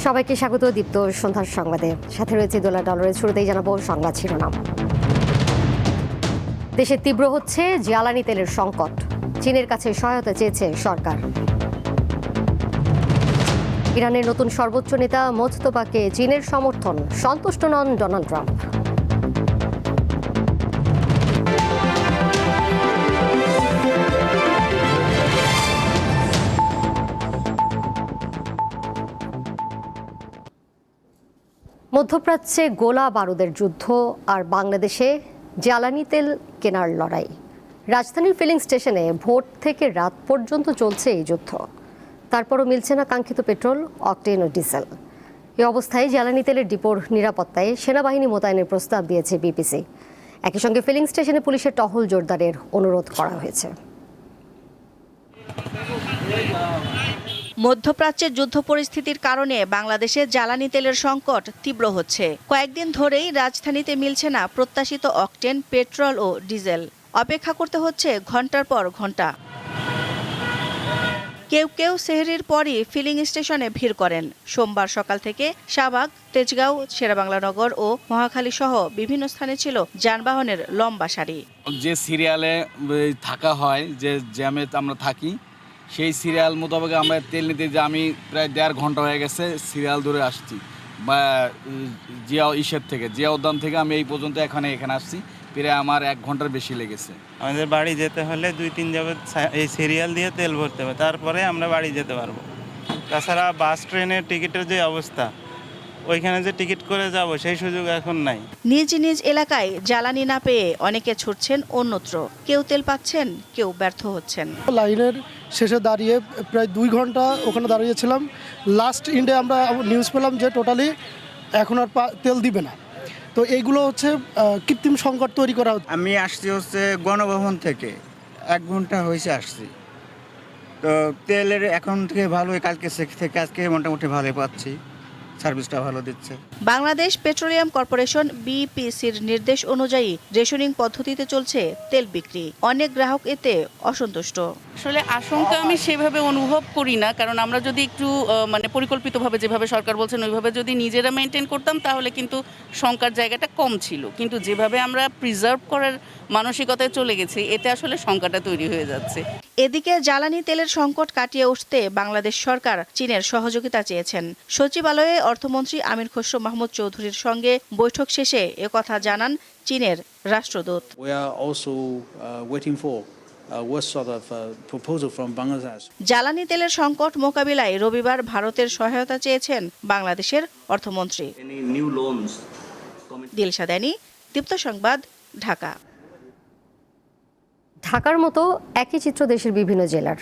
সবাইকে স্বাগত দীপ্ত সন্ধ্যার সংবাদে। সাথে রয়েছে ডলার ডলারের শুরুতেই জানাবো সংবাদ শিরোনাম। দেশে তীব্র হচ্ছে জ্বালানি তেলের সংকট, চীনের কাছে সহায়তা চেয়েছে সরকার। ইরানের নতুন সর্বোচ্চ নেতা মোজতবাকে চীনের সমর্থন, সন্তুষ্ট নন ডোনাল্ড ট্রাম্প। মধ্যপ্রাচ্যে গোলা বারুদের যুদ্ধ আর বাংলাদেশে জ্বালানি তেল কেনার লড়াই। রাজধানীর ফিলিং স্টেশনে ভোর থেকে রাত পর্যন্ত চলছে এই যুদ্ধ। তারপরও মিলছে না কাঙ্ক্ষিত পেট্রোল, অকটেন ও ডিজেল। এই অবস্থায় জ্বালানি তেলের ডিপোর নিরাপত্তায় সেনাবাহিনী মোতায়েনের প্রস্তাব দিয়েছে বিপিসি। একই সঙ্গে ফিলিং স্টেশনে পুলিশের টহল জোরদারের অনুরোধ করা হয়েছে। মধ্যপ্রাচ্যের যুদ্ধ পরিস্থিতির কারণে বাংলাদেশে জ্বালানি তেলের সংকট তীব্র হচ্ছে। কয়েকদিন ধরেই রাজধানীতে মিলছে না প্রত্যাশিত অকটেন, পেট্রোল ও ডিজেল। অপেক্ষা করতে হচ্ছে ঘন্টার পর ঘন্টা। কেউ কেউ সেহরির পরই ফিলিং স্টেশনে ভিড় করেন। সোমবার সকাল থেকে শাহবাগ, তেজগাঁও, শেরেবাংলানগর ও মহাখালী সহ বিভিন্ন স্থানে ছিল যানবাহনের লম্বা সারি। যে সিরিয়ালে থাকা হয়, যে জ্যামে আমরা থাকি, সেই সিরিয়াল মোতাবেক আমরা তেল নিতে যে আমি প্রায় 1.5 ঘন্টা হয়ে গেছে সিরিয়াল ধরে আসছি। বা জিয়া উদ্যান থেকে আমি এই পর্যন্ত এখানে আসছি, প্রায় আমার 1 ঘন্টার বেশি লেগেছে। আমাদের বাড়ি যেতে হলে 2-3 যাবত এই সিরিয়াল দিয়ে তেল ভরতে হবে, তারপরে আমরা বাড়ি যেতে পারবো। তাছাড়া বাস ট্রেনের টিকিটের যে অবস্থা, ওইখানে যে টিকিট করে যাব সেই সুযোগ এখন নাই। নিজ নিজ এলাকায় জ্বালানি না পেয়ে অনেকে ছুটছেন অন্যত্র। কেউ তেল পাচ্ছেন, কেউ ব্যর্থ হচ্ছেন। লাইনের শেষে দাঁড়িয়ে প্রায় 2 ঘন্টা ওখানে দাঁড়িয়েছিলাম। লাস্ট ইন্ডে আমরা নিউজ পেলাম যে টোটালি এখন আর তেল দিবে না। তো এইগুলো হচ্ছে কৃত্রিম সংকট তৈরি করা হচ্ছে। আমি আসছি হচ্ছে গণভবন থেকে, 1 ঘন্টা হয়েছে আসছি। তো তেলের এখন থেকে ভালোই, কালকে থেকে আজকে মোটামুটি ভালোই পাচ্ছি, সার্ভিসটা ভালো দিচ্ছে। বাংলাদেশ পেট্রোলিয়াম কর্পোরেশন বিপিসির নির্দেশ অনুযায়ী রেশনিং পদ্ধতিতে চলছে তেল বিক্রি। অনেক গ্রাহক এতে অসন্তুষ্ট। আসলে আশঙ্কা আমি সেভাবে অনুভব করি না, কারণ আমরা যদি একটু পরিকল্পিতভাবে যেভাবে সরকার বলছেন ওইভাবে যদি নিজেরা মেনটেন করতাম তাহলে কিন্তু শঙ্কার জায়গাটা কম ছিল। কিন্তু যেভাবে আমরা প্রিজার্ভ করার মানসিকতায় চলে গেছি, এতে আসলে শঙ্কাটা তৈরি হয়ে যাচ্ছে। এদিকে জ্বালানি তেলের সংকট কাটিয়ে উঠতে বাংলাদেশ সরকার চীনের সহযোগিতা চেয়েছেন। সচিবালয়ে অর্থমন্ত্রী আমির খসরু মাহমুদ চৌধুরীর সঙ্গে বৈঠক শেষে একথা জানান চীনের রাষ্ট্রদূত। জ্বালানি তেলের সংকট মোকাবিলায় রবিবার ভারতের সহায়তা চেয়েছেন বাংলাদেশের অর্থমন্ত্রী। দিলশা দানি, দীপ্ত সংবাদ, ঢাকা। ঢাকার মতো একই চিত্র দেশের বিভিন্ন জেলার।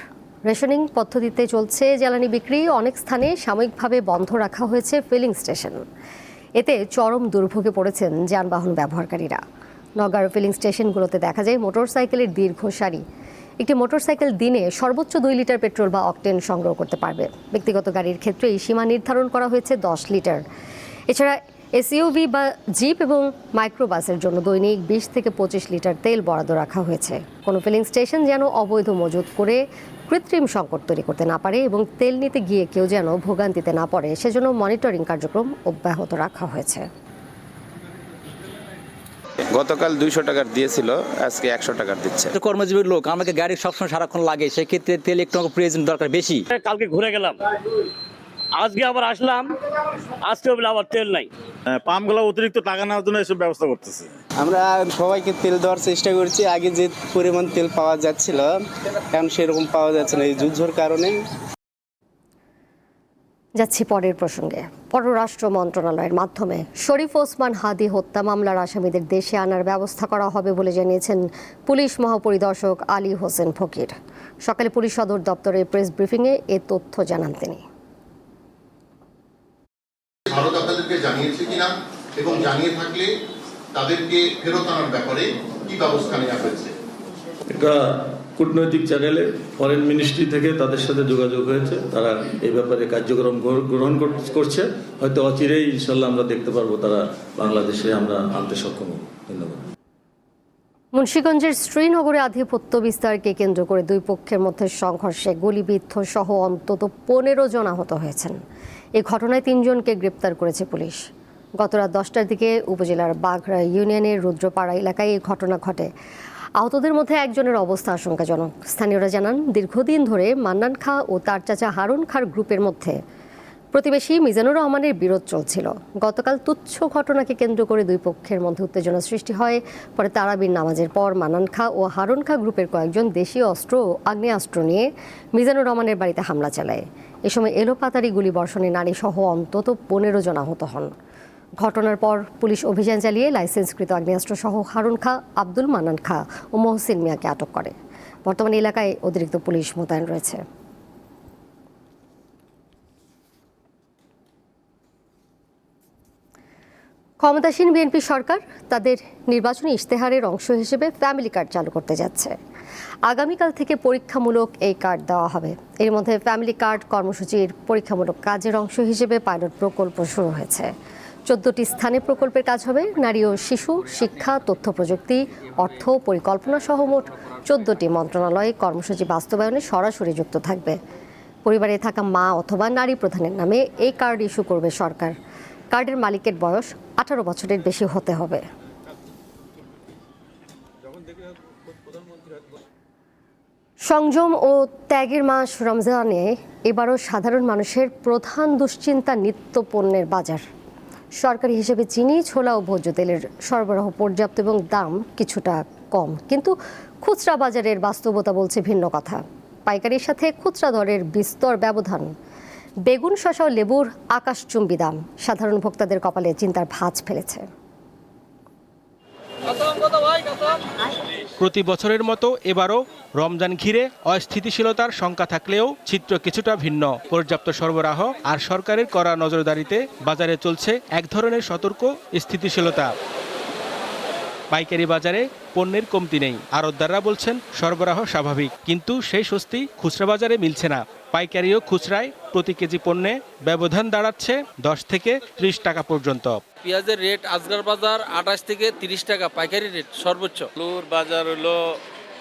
রেশনিং পদ্ধতিতে চলছে জ্বালানি বিক্রি। অনেক স্থানে সাময়িকভাবে বন্ধ রাখা হয়েছে ফিলিং স্টেশন। এতে চরম দুর্ভোগে পড়েছেন যানবাহন ব্যবহারকারীরা। নগর ফিলিং স্টেশনগুলোতে দেখা যায় মোটরসাইকেলের দীর্ঘ সারি। একটি মোটরসাইকেল দিনে সর্বোচ্চ 2 লিটার পেট্রোল বা অকটেন সংগ্রহ করতে পারবে। ব্যক্তিগত গাড়ির ক্ষেত্রে এই সীমা নির্ধারণ করা হয়েছে 10 লিটার। এছাড়া এসইউভি বা জিপ এবং মাইক্রোবাসের জন্য দৈনিক 20 থেকে 25 লিটার তেল বরাদ্দ রাখা হয়েছে। কোনো ফিলিং স্টেশন যেন অবৈধ মজুত করে কৃত্রিম সংকট তৈরি করতে না পারে এবং তেল নিতে গিয়ে কেউ যেন ভোগান্তিতে না পড়ে, সেজন্য মনিটরিং কার্যক্রম অব্যাহত রাখা হয়েছে। গতকাল 200 টাকার দিয়েছিল, আজকে 100 টাকার দিচ্ছে। কর্মজীবীর লোক, আমাকে গাড়ি সবসময় সারাক্ষণ লাগে, সেক্ষেত্রে তেল একটু প্রয়োজন দরকার বেশি। কালকে ঘুরে গেলাম, আজকে আবার আসলাম, আজকে আবার তেল নাই। পাম্পগুলো অতিরিক্ত টাকা নেওয়ার জন্য এসব ব্যবস্থা করতেছে। আমরা সবাইকে তেল দেওয়ার চেষ্টা করছি। আগে যে পরিমাণ তেল পাওয়া যাচ্ছিল এখন সেরকম পাওয়া যাচ্ছে না এই যুদ্ধের কারণে। যাচ্ছি পরের প্রসঙ্গে। পররাষ্ট্র মন্ত্রণালয়ের মাধ্যমে শরীফ ওসমান হাদি হত্যা মামলার আসামিদের দেশে আনার ব্যবস্থা করা হবে বলে জানিয়েছেন পুলিশ মহাপরিদর্শক আলী হোসেন ফকির। সকালে পুলিশ সদর দপ্তরে প্রেস ব্রিফিংয়ে এ তথ্য জানান তিনি। ভারত আপনাদেরকে জানিয়েছে কিনা এবং জানিয়ে থাকলে তাদেরকে ফেরত আনার ব্যাপারে কি ব্যবস্থা নেওয়া হয়েছে? এটা কূটনৈতিক চ্যানেলে ফরেন মিনিস্ট্রি থেকে তাদের সাথে যোগাযোগ হয়েছে, তারা এই ব্যাপারে কার্যক্রম গ্রহণ করছে। হয়তো অচিরেই ইনশাল্লাহ আমরা দেখতে পারবো তারা বাংলাদেশে আমরা আনতে সক্ষম হব। ধন্যবাদ। মুন্সিগঞ্জের শ্রীনগরে আধিপত্য বিস্তারকে কেন্দ্র করে দুই পক্ষের মধ্যে সংঘর্ষে গুলিবিদ্ধ সহ অন্তত 15 জন আহত হয়েছেন। এই ঘটনায় 3 জনকে গ্রেপ্তার করেছে পুলিশ। গত রাত 10টার দিকে উপজেলার বাঘরা ইউনিয়নের রুদ্রপাড়া এলাকায় এই ঘটনা ঘটে। আহতদের মধ্যে একজনের অবস্থা আশঙ্কাজনক। স্থানীয়রা জানান, দীর্ঘদিন ধরে মান্নান খাঁ ও তার চাচা হারুন খাঁর গ্রুপের মধ্যে প্রতিবেশী মিজানুর রহমানের বিরোধ চলছিল। গতকাল তুচ্ছ ঘটনাকে কেন্দ্র করে দুই পক্ষের মধ্যে উত্তেজনা সৃষ্টি হয়। পরে তারাবির নামাজের পর মান্নান খাঁ ও হারুন খাঁ গ্রুপের কয়েকজন দেশীয় অস্ত্র ও আগ্নেয়াস্ত্র নিয়ে মিজানুর রহমানের বাড়িতে হামলা চালায়। এ সময় এলোপাতাড়ি গুলিবর্ষণে নারীসহ অন্তত 15 জন আহত হন। ঘটনার পর পুলিশ অভিযান চালিয়ে লাইসেন্সকৃত আগ্নেয়াস্ত্র সহ হারুন খাঁ, আব্দুল মান্নান খাঁ ও মহসিন মিয়াকে আটক করে। বর্তমানে এলাকায় অতিরিক্ত পুলিশ মোতায়েন রয়েছে। ক্ষমতাসীন বিএনপি সরকার তাদের নির্বাচনী ইশতেহারের অংশ হিসেবে ফ্যামিলি কার্ড চালু করতে যাচ্ছে। আগামীকাল থেকে পরীক্ষামূলক এই কার্ড দেওয়া হবে। এর মধ্যে ফ্যামিলি কার্ড কর্মসূচির পরীক্ষামূলক কাজের অংশ হিসেবে পাইলট প্রকল্প শুরু হয়েছে। 14টি স্থানে প্রকল্পের কাজ হবে। নারী ও শিশু, শিক্ষা, তথ্য প্রযুক্তি, অর্থ, পরিকল্পনা সহ মোট 14টি মন্ত্রণালয় কর্মসূচি বাস্তবায়নে সরাসরি যুক্ত থাকবে। পরিবারে থাকা মা অথবা নারী প্রধানের নামে এই কার্ড ইস্যু করবে সরকার। কার্ডের মালিকের বয়স 18 বছরের বেশি হতে হবে। সংযম ও ত্যাগের মাস রমজানে এবারও সাধারণ মানুষের প্রধান দুশ্চিন্তা নিত্য পণ্যের বাজার। সরকারি হিসেবে চিনি, ছোলা ও ভোজ্য তেলের সরবরাহ পর্যাপ্ত এবং দাম কিছুটা কম, কিন্তু খুচরা বাজারের বাস্তবতা বলছে ভিন্ন কথা। পাইকারির সাথে খুচরা দরের বিস্তর ব্যবধান। বেগুন, শসা ও লেবুর আকাশচুম্বী দাম সাধারণ ভোক্তাদের কপালে চিন্তার ভাঁজ ফেলেছে। প্রতি বছরের মতো এবারও রমজান ঘিরে অস্থিতিশীলতার শঙ্কা থাকলেও চিত্র কিছুটা ভিন্ন। পর্যাপ্ত সরবরাহ আর সরকারের কড়া নজরদারিতে বাজারে চলছে এক ধরনের সতর্ক স্থিতিশীলতা। পাইকারি বাজারে পণ্যের কমতি নেই। আড়তদাররা বলছেন সরবরাহ স্বাভাবিক, কিন্তু সেই স্বস্তি খুচরা বাজারে মিলছে না। পাইকারি ও খুচরায় প্রতি কেজি পণ্যে ব্যবধান দাঁড়াচ্ছে 10 থেকে 30 টাকা পর্যন্ত। পেঁয়াজের রেট আজকের বাজার 28 থেকে 30 টাকা পাইকারি রেট সর্বোচ্চ। আলুর বাজার হলো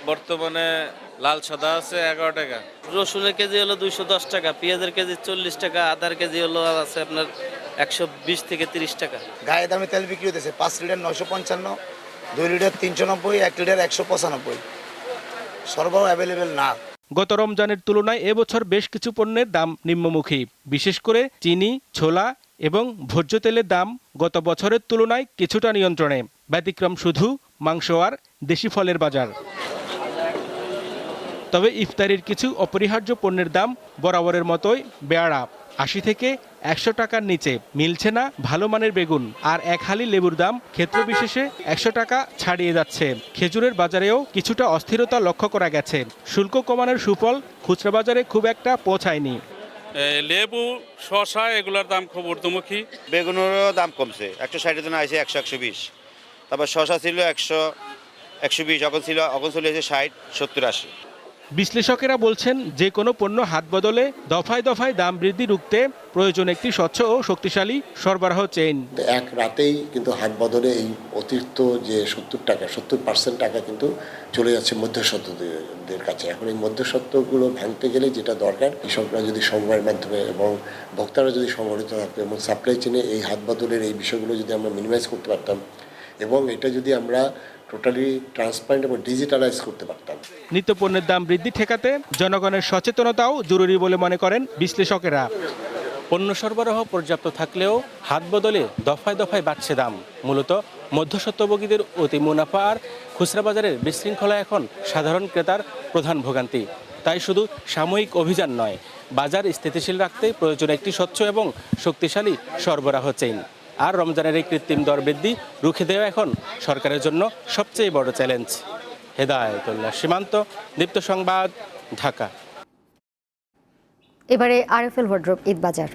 বর্তমানে লাল সাদা আছে 11 টাকা। রসুনের কেজি হলো 210 টাকা, পেঁয়াজের কেজি 40 টাকা, আদার কেজি হলো আছে আপনার 120 থেকে 30 টাকা। গায়ে দামে তেল বিক্রি হতেছে 5 লিটার 955, 2 লিটার 390, 1 লিটার 195। সরবরাহ অ্যাভেলেবেল না। গত রমজানের তুলনায় এবছর বেশ কিছু পণ্যের দাম নিম্নমুখী। বিশেষ করে চিনি, ছোলা এবং ভোজ্য তেলের দাম গত বছরের তুলনায় কিছুটা নিয়ন্ত্রণে। ব্যতিক্রম শুধু মাংস আর দেশি ফলের বাজার। তবে ইফতারির কিছু অপরিহার্য পণ্যের দাম বরাবরের মতোই বেয়াড়া। 80 থেকে 100 টাকার নিচে মিলছে না ভালো মানের বেগুন। আর এক হালি লেবুর দাম ক্ষেত্র বিশেষে 100 টাকা ছাড়িয়ে যাচ্ছে। খেজুরের বাজারেও কিছুটা অস্থিরতা লক্ষ্য করা গেছে। শুল্ক কমানোর সুফল খুচরা বাজারে খুব একটা পৌঁছায়নি। লেবু, শসা এগুলোর দাম খুব ঊর্ধ্বমুখী। বেগুনেরও দাম কমছে, 160 দিন আছে 100, 120। তারপর শসা ছিল 100, 120, এখন চলে এসে 60, 70, 80। বিশ্লেষকেরা বলছেন, যে কোনো পণ্য হাত বদলে দফায় দফায় দাম বৃদ্ধি রুখতে প্রয়োজন একটি স্বচ্ছ ও শক্তিশালী সরবরাহ চেইন। এক রাতেই কিন্তু হাত বদলে এই অতিরিক্ত যে 70% টাকা কিন্তু চলে যাচ্ছে মধ্যস্বত্বদের কাছে। এখন এই মধ্যস্বত্বগুলো ভাঙতে গেলে যেটা দরকার, কৃষকরা যদি সমবায়ের মাধ্যমে এবং ভোক্তারা যদি সংগঠিত থাকতো এবং সাপ্লাই চেনে এই হাত বদলের এই বিষয়গুলো যদি আমরা মিনিমাইজ করতে পারতাম এবং এটা যদি আমরা টোটালি ট্রান্সপারেন্ট এবং ডিজিটালাইজ করতে পারতাম। নিত্যপণ্যের দাম বৃদ্ধি ঠেকাতে জনগণের সচেতনতাও জরুরি বলে মনে করেন বিশ্লেষকেরা। পণ্য সরবরাহ পর্যাপ্ত থাকলেও হাত বদলে দফায় দফায় বাড়ছে দাম। মূলত মধ্যস্বত্বভোগীদের অতি মুনাফা আর খুচরা বাজারের বিশৃঙ্খলা এখন সাধারণ ক্রেতার প্রধান ভোগান্তি। তাই শুধু সাময়িক অভিযান নয়, বাজার স্থিতিশীল রাখতে প্রয়োজন একটি স্বচ্ছ এবং শক্তিশালী সরবরাহ চেইন। আর রমজানের এই কৃত্রিম দর বৃদ্ধি রুখে দেওয়া এখন সরকারের জন্য সবচেয়ে বড় চ্যালেঞ্জ। হেদায়েতুল্লাহ সীমান্ত, দীপ্ত সংবাদ, ঢাকা। এবারে আরএফএল ওয়ার্ড্রোব ঈদ বাজার।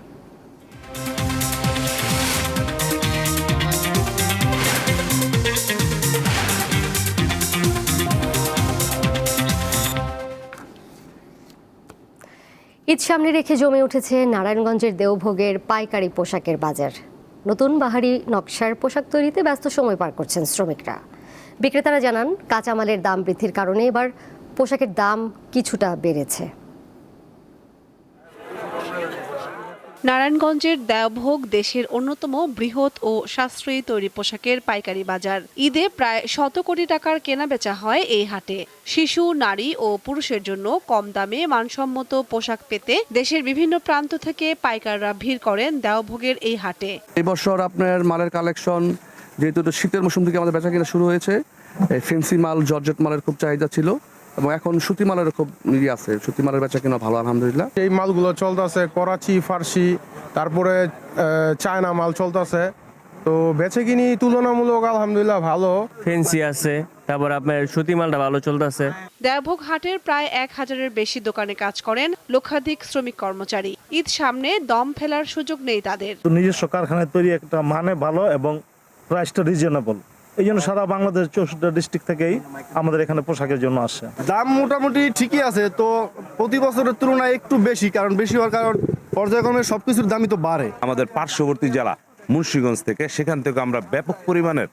ঈদ সামনে রেখে জমে উঠেছে নারায়ণগঞ্জের দেওভোগের পাইকারি পোশাকের বাজার। নতুন বাহারি নকশার পোশাক তৈরিতে ব্যস্ত সময় পার করছেন শ্রমিকরা। বিক্রেতারা জানান, কাঁচামালের দাম বৃদ্ধির কারণে এবার পোশাকের দাম কিছুটা বেড়েছে। নারায়ণগঞ্জের দেওভোগ দেশের অন্যতম বৃহৎ ও সাশ্রয়ী তৈরি পোশাকের পাইকারি বাজার। ঈদে প্রায় 100 কোটি টাকার কেনাবেচা হয় এই হাটে। শিশু, নারী ও পুরুষের জন্য কম দামে মানসম্মত পোশাক পেতে দেশের বিভিন্ন প্রান্ত থেকে পাইকাররা ভিড় করেন দেওভোগের এই হাটে। এই বছর আপনার মালের কালেকশন, যেহেতু শীতের মৌসুম থেকে আমাদের বেচা কিনা শুরু হয়েছে, ফেন্সি মাল, জর্জেট মালের খুব চাহিদা ছিল এবং এখন সুতি মালের খুব আছে। সুতি মালের বেচা কিনা ভালো, আলহামদুলিল্লাহ। এই মালগুলো চলতেছে করাচি, ফার্সি, তারপরে চায়না মাল চলতেছে, তো বেচে কিনি তুলনামূলক আলহামদুলিল্লাহ ভালো। ফেন্সি আছে, তারপর আপনার সুতি মালটা ভালো চলতেছে। দেওভোগ হাটের প্রায় 1000-এর বেশি দোকানে কাজ করেন লক্ষাধিক শ্রমিক কর্মচারী। ঈদ সামনে দম ফেলার সুযোগ নেই তাদের। নিজস্ব কারখানায় তৈরি একটা মানে ভালো এবং প্রাইসটা রিজনেবল, এই জন্য সারা বাংলাদেশ 64টা ডিস্ট্রিক্ট থেকেই আমাদের এখানে পোশাকের জন্য আসে। দাম মোটামুটি ঠিকই আছে, তো প্রতি বছরের তুলনায় একটু বেশি, কারণ বেশি হওয়ার কারণ পর্যায়ক্রমে সবকিছুর দামই তো বাড়ে। আমাদের পার্শ্ববর্তী জেলা মুন্সিগঞ্জ থেকে, সেখান থেকে আমরা ব্যাপক পরিমাণের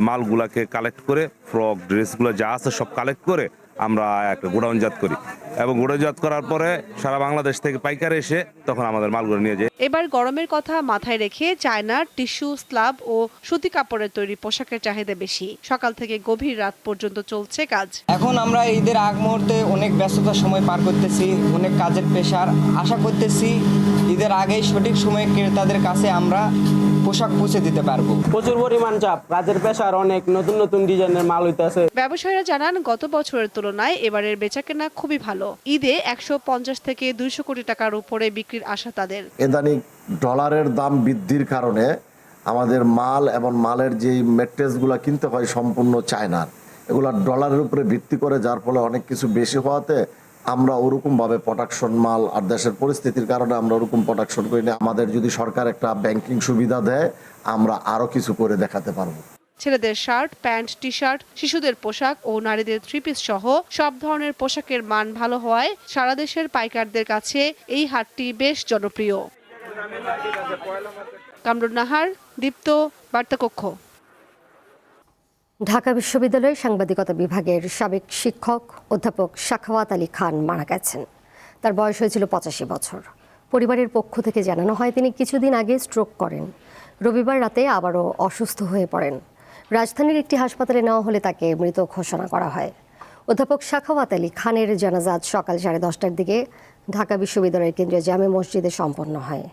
মালগুলাকে কালেক্ট করে, ফ্রক, ড্রেসগুলো যা আছে সব কালেক্ট করে আমরা একটা গোডাউনজাত করি এবং গোডাউনজাত করার পরে সারা বাংলাদেশ থেকে পাইকারি এসে তখন আমাদের মালগুলো নিয়ে যায়। এবার গরমের কথা মাথায় রেখে চায়নার টিস্যু, স্লাব ও সুতি কাপড়ের তৈরি পোশাকের চাহিদা বেশি। সকাল থেকে গভীর রাত পর্যন্ত চলছে কাজ। এখন আমরা ঈদের আগ মুহূর্তে অনেক ব্যস্ততার সময় পার করতেছি, অনেক কাজের প্রেশার। আশা করতেছি ঈদের আগেই সঠিক সময়ে ক্রেতাদের কাছে আমরা পোশাক পৌঁছে দিতে পারবো। প্রচুর পরিমাণ চাপ, কাজের প্রেশার অনেক, নতুন নতুন ডিজাইনের মাল হইতেছে। ব্যবসায়ীরা জানান, গত বছরের তুলনায় এবারের বেচাকেনা খুবই ভালো। ঈদে 150 থেকে 200 কোটি টাকার উপরে বিক্রির আশা তাদের। ইদানিং ডলারের দাম বৃদ্ধির কারণে আমাদের মাল এবং মালের যেই মেটেরিয়ালসগুলো কিনতে হয় সম্পূর্ণ চায়নার, এগুলো ডলারের উপরে ভিত্তি করে, যার ফলে অনেক কিছু বেশি হওয়াতে আমরা ওরকমভাবে প্রোডাকশন মাল, আর দেশের পরিস্থিতির কারণে আমরা ওরকম প্রোডাকশন করি না। আমাদের যদি সরকার একটা ব্যাংকিং সুবিধা দেয়, আমরা আরও কিছু করে দেখাতে পারবো। ছেলেদের শার্ট, প্যান্ট, টি শার্ট, শিশুদের পোশাক ও নারীদের 3 পিস সহ সব ধরনের পোশাকের মান ভালো হওয়ায় সারা দেশের পাইকারদের কাছে এই হাটটি বেশ জনপ্রিয়। কামরুন নাহার, দীপ্ত, বার্তাকক্ষ। ঢাকা বিশ্ববিদ্যালয়ের সাংবাদিকতা বিভাগের সাবেক শিক্ষক অধ্যাপক সাখাওয়াত আলী খান মারা গেছেন। তার বয়স হয়েছিল 85 বছর। পরিবারের পক্ষ থেকে জানানো হয়, তিনি কিছুদিন আগে স্ট্রোক করেন। রবিবার রাতে আবারও অসুস্থ হয়ে পড়েন। রাজধানীর একটি হাসপাতালে নেওয়া হলে তাকে মৃত ঘোষণা করা হয়। অধ্যাপক সাখাওয়াত আলী খানের জানাজা আজ সকাল 10:30টার দিকে ঢাকা বিশ্ববিদ্যালয়ের কেন্দ্রীয় জামে মসজিদে সম্পন্ন হয়।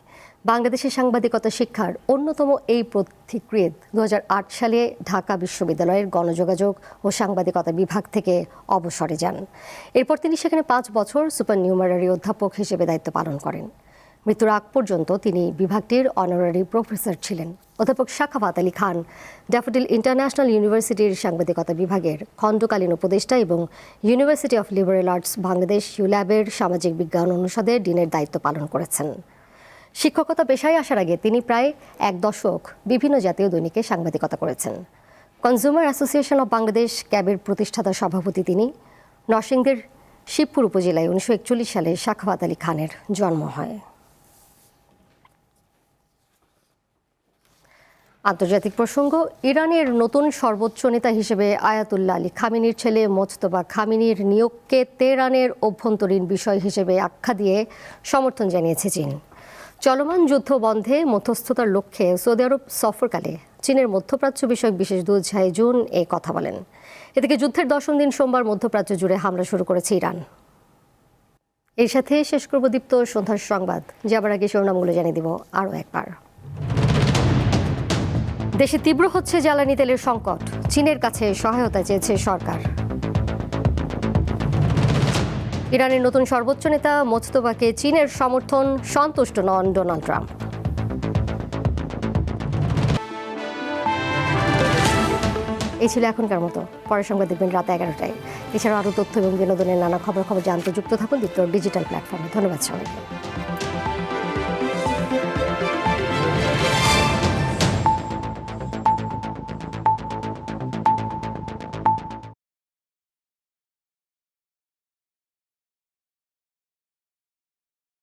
বাংলাদেশের সাংবাদিকতা শিক্ষার অন্যতম এই পথিকৃৎ 2008 সালে ঢাকা বিশ্ববিদ্যালয়ের গণযোগাযোগ ও সাংবাদিকতা বিভাগ থেকে অবসরে যান। এরপর তিনি সেখানে 5 বছর সুপারনিউমারি অধ্যাপক হিসেবে দায়িত্ব পালন করেন। মৃত্যুর আগ পর্যন্ত তিনি বিভাগটির অনারারি প্রফেসর ছিলেন। অধ্যাপক সাখাওয়াত আলী খান ড্যাফোডিল ইন্টারন্যাশনাল ইউনিভার্সিটির সাংবাদিকতা বিভাগের খণ্ডকালীন উপদেষ্টা এবং university of liberal arts Bangladesh ইউল্যাবের সামাজিক বিজ্ঞান অনুষদের ডিনের দায়িত্ব পালন করেছেন। শিক্ষকতা পেশায় আসার আগে তিনি প্রায় 1 দশক বিভিন্ন জাতীয় দৈনিকে সাংবাদিকতা করেছেন। কনজিউমার অ্যাসোসিয়েশন অব বাংলাদেশ ক্যাবের প্রতিষ্ঠাতা সভাপতি তিনি। নরসিংদীর শিবপুর উপজেলায় 1941 সালে সাখাওয়াত আলী খানের জন্ম হয়। আন্তর্জাতিক প্রসঙ্গ, ইরানের নতুন সর্বোচ্চ নেতা হিসেবে আয়াতুল্লাহ আলী খামেনির ছেলে মোজতবা খামেনির নিয়োগকে তেহরানের অভ্যন্তরীণ বিষয় হিসেবে আখ্যা দিয়ে সমর্থন জানিয়েছে চীন। চলমান যুদ্ধ বন্ধে মধ্যস্থতার লক্ষ্যে সৌদি আরব সফরকালে চীনের মধ্যপ্রাচ্য বিষয়ক বিশেষ দূত ঝাই জুন এই কথা বলেন। এদিকে যুদ্ধের 10ম দিন সোমবার মধ্যপ্রাচ্য জুড়ে হামলা শুরু করেছে ইরান। এর সাথে শেষ করব দীপ্ত সন্ধ্যার সংবাদ। যাবার আগে শিরোনামগুলো জানিয়ে দিব আরও একবার। দেশে তীব্র হচ্ছে জ্বালানি তেলের সংকট, চীনের কাছে সহায়তা চেয়েছে সরকার। ইরানের নতুন সর্বোচ্চ নেতা মোজতবাকে চীনের সমর্থন, সন্তুষ্ট নন ডোনাল্ড ট্রাম্প। এই ছিল এখনকার মতো। পরের সংবাদ দেখবেন রাত 11টায়। এছাড়াও আরও তথ্য এবং বিনোদনের নানা খবর জানতে যুক্ত থাকুন দীপ্ত ডিজিটাল প্ল্যাটফর্মে। ধন্যবাদ সবাইকে।